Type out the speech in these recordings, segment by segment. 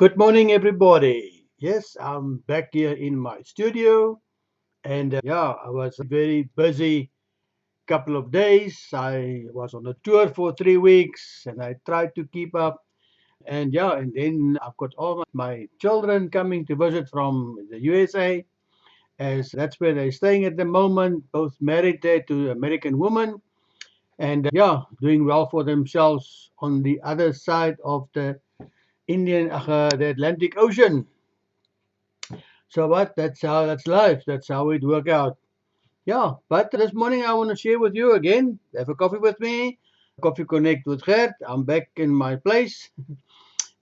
Good morning, everybody. Yes, I'm back here in my studio, and yeah, I was very busy couple of days. I was on a tour for 3 weeks, and I tried to keep up. And yeah, and then I've got all my children coming to visit from the USA, as that's where they're staying at the moment. Both married there to American women, and yeah, doing well for themselves on the other side of the Atlantic Ocean. So what? That's life. That's how it work out. Yeah, but this morning I want to share with you again. Have a coffee with me. Coffee Connect with Gert. I'm back in my place.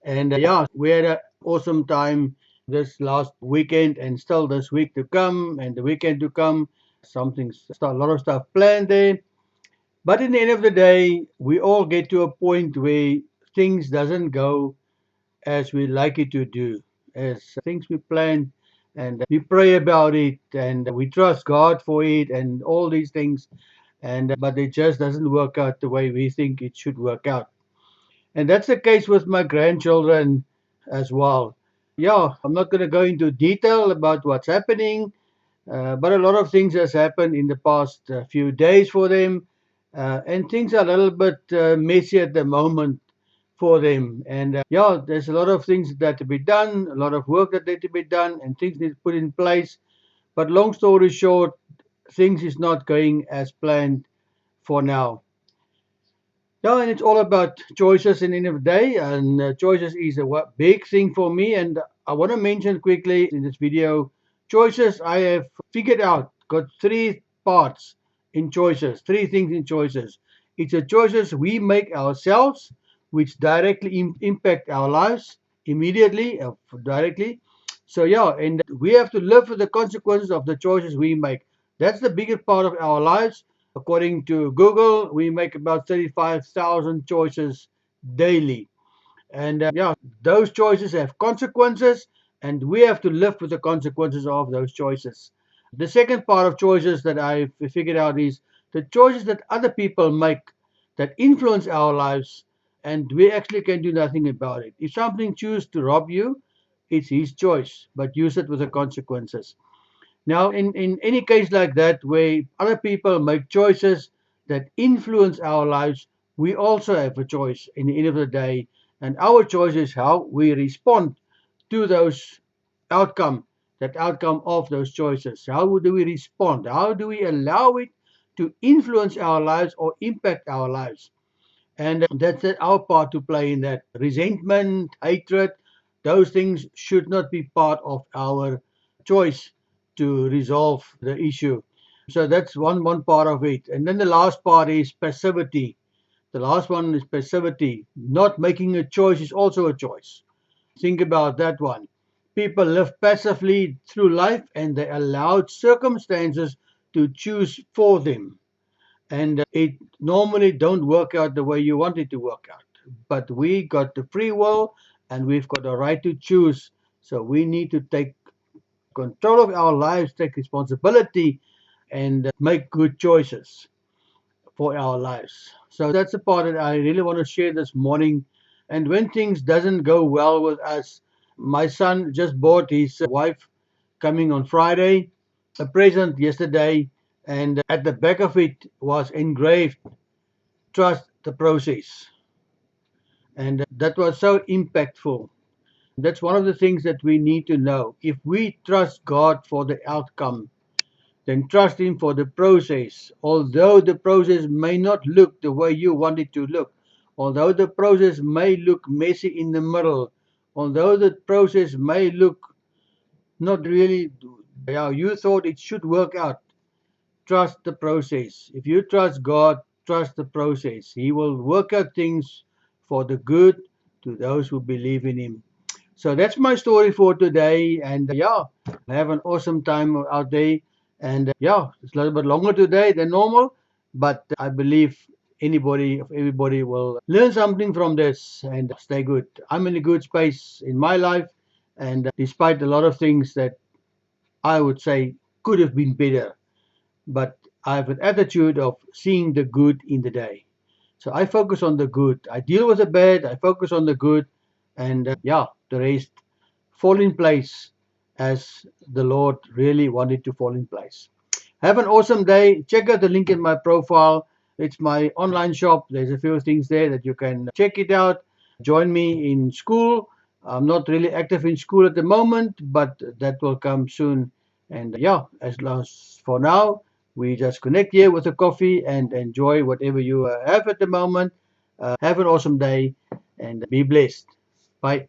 And yeah, we had an awesome time this last weekend and still this week to come and the weekend to come. A lot of stuff planned there. But in the end of the day, we all get to a point where things doesn't go as we like it to do, as things we plan and we pray about it and we trust God for it and all these things, and but it just doesn't work out the way we think it should work out. And that's the case with my grandchildren as well. Yeah, I'm not going to go into detail about what's happening, but a lot of things has happened in the past few days for them, and things are a little bit messy at the moment for them. And yeah, there's a lot of things that to be done, a lot of work that need to be done, and things need to put in place. But long story short, things is not going as planned for now. Yeah, and it's all about choices in the end of the day, and choices is a big thing for me. And I want to mention quickly in this video, choices I have figured out, got three parts in choices, three things in choices. It's the choices we make ourselves, which directly impact our lives immediately, directly. So yeah, and we have to live with the consequences of the choices we make. That's the biggest part of our lives. According to Google, we make about 35,000 choices daily. And yeah, those choices have consequences, and we have to live with the consequences of those choices. The second part of choices that I've figured out is the choices that other people make that influence our lives, and we actually can do nothing about it. If something chooses to rob you, it's his choice, but use it with the consequences. Now, in any case like that, where other people make choices that influence our lives, we also have a choice in the end of the day. And our choice is how we respond to those outcome, that outcome of those choices. How do we respond? How do we allow it to influence our lives or impact our lives? And that's our part to play in that. Resentment, hatred, those things should not be part of our choice to resolve the issue. So that's one part of it. And then the last part is passivity. The last one is passivity. Not making a choice is also a choice. Think about that one. People live passively through life and they allowed circumstances to choose for them, and it normally don't work out the way you want it to work out, but we got the free will and we've got the right to choose. So we need to take control of our lives, take responsibility, and make good choices for our lives. So that's the part that I really want to share this morning. And when things doesn't go well with us, my son just bought his wife, coming on Friday, a present yesterday, and at the back of it was engraved, trust the process. And that was so impactful. That's one of the things that we need to know. If we trust God for the outcome, then trust Him for the process. Although the process may not look the way you want it to look, although the process may look messy in the middle, although the process may look not really how you thought it should work out, trust the process. If you trust God, trust the process. He will work out things for the good to those who believe in Him. So that's my story for today. And yeah, have an awesome time out there. And yeah, it's a little bit longer today than normal, but I believe everybody will learn something from this and stay good. I'm in a good space in my life, and despite a lot of things that I would say could have been better, but I have an attitude of seeing the good in the day. So I focus on the good. I deal with the bad, I focus on the good, and yeah. the rest fall in place as the Lord really wanted to fall in place. Have an awesome day. Check out the link in my profile. It's my online shop. There's a few things there that you can check it out. Join me in school. I'm not really active in school at the moment, but that will come soon. And yeah, as long as for now, we just connect here with a coffee and enjoy whatever you have at the moment. Have an awesome day and be blessed. Bye.